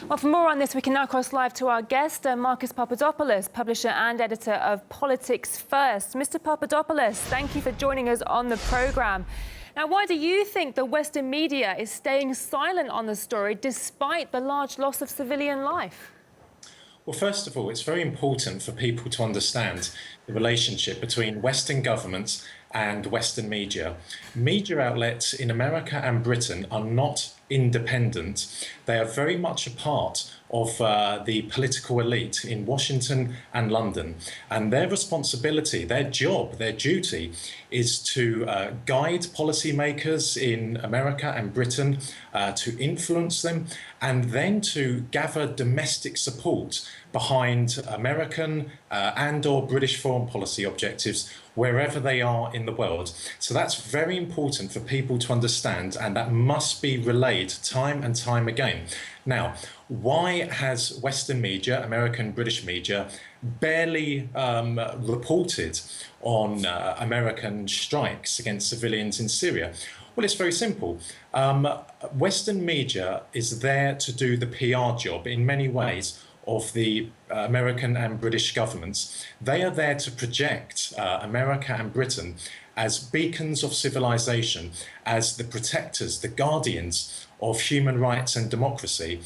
Well, for more on this, we can now cross live to our guest, Marcus Papadopoulos, publisher and editor of Politics First. Mr. Papadopoulos, thank you for joining us on the programme. Now, why do you think the Western media is staying silent on the story despite the large loss of civilian life? Well, first of all, it's very important for people to understand the relationship between Western governments and Western media. Media outlets in America and Britain are not independent. They are very much a part of the political elite in Washington and London. And their responsibility, their job, their duty is to guide policymakers in America and Britain, to influence them, and then to gather domestic support behind American and/or British foreign policy objectives wherever they are in the world. So that's very important for people to understand, and that must be relayed time and time again. Now, why has Western media, American, British media, barely reported on American strikes against civilians in Syria? Well, it's very simple. Western media is there to do the PR job in many ways of the American and British governments. They are there to project America and Britain as beacons of civilization, as the protectors, the guardians of human rights and democracy.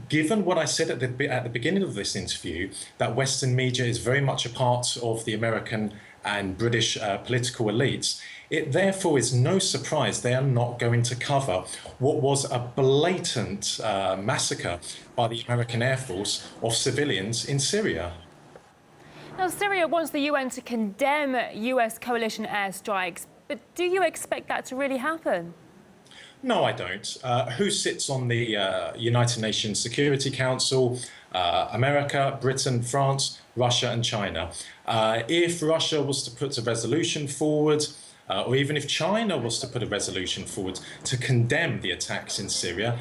Given what I said at the beginning of this interview, that Western media is very much a part of the American and British political elites, it therefore is no surprise they are not going to cover what was a blatant massacre by the American Air Force of civilians in Syria. Now, Syria wants the UN to condemn US coalition airstrikes, but do you expect that to really happen? No, I don't. Who sits on the United Nations Security Council? America, Britain, France, Russia and China. If Russia was to put a resolution forward, or even if China was to put a resolution forward to condemn the attacks in Syria,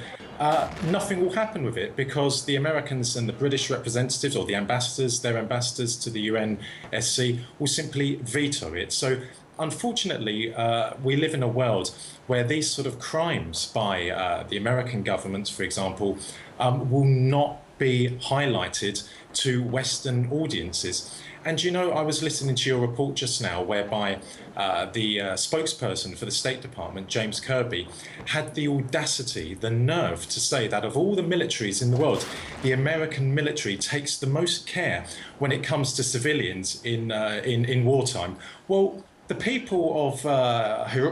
nothing will happen with it, because the Americans and the British representatives, or the ambassadors, their ambassadors to the UNSC, will simply veto it. So unfortunately, we live in a world where these sort of crimes by the American government, for example, will not be highlighted to Western audiences. And you know, I was listening to your report just now, whereby the spokesperson for the State Department, James Kirby, had the audacity, the nerve to say that of all the militaries in the world, the American military takes the most care when it comes to civilians in wartime. Well, the people of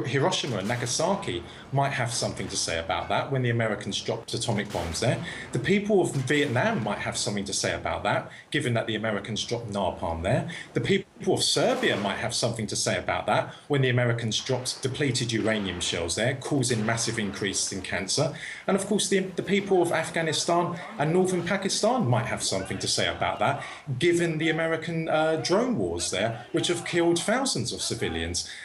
Hiroshima and Nagasaki might have something to say about that when the Americans dropped atomic bombs there. The people of Vietnam might have something to say about that, given that the Americans dropped napalm there. The people of Serbia might have something to say about that when the Americans dropped depleted uranium shells there, causing massive increases in cancer. And of course, the people of Afghanistan and northern Pakistan might have something to say about that, given the American drone wars there, which have killed thousands of civilians.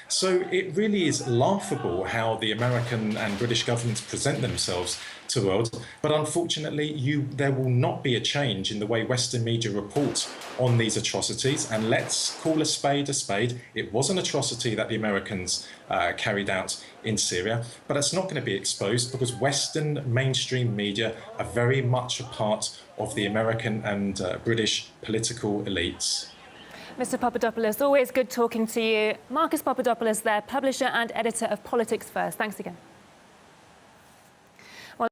So it really is laughable how the American and British governments present themselves to the world. But unfortunately, there will not be a change in the way Western media reports on these atrocities. And let's call a spade a spade. It was an atrocity that the Americans carried out in Syria, but it's not going to be exposed because Western mainstream media are very much a part of the American and British political elites. Mr. Papadopoulos, always good talking to you. Marcus Papadopoulos there, publisher and editor of Politics First. Thanks again.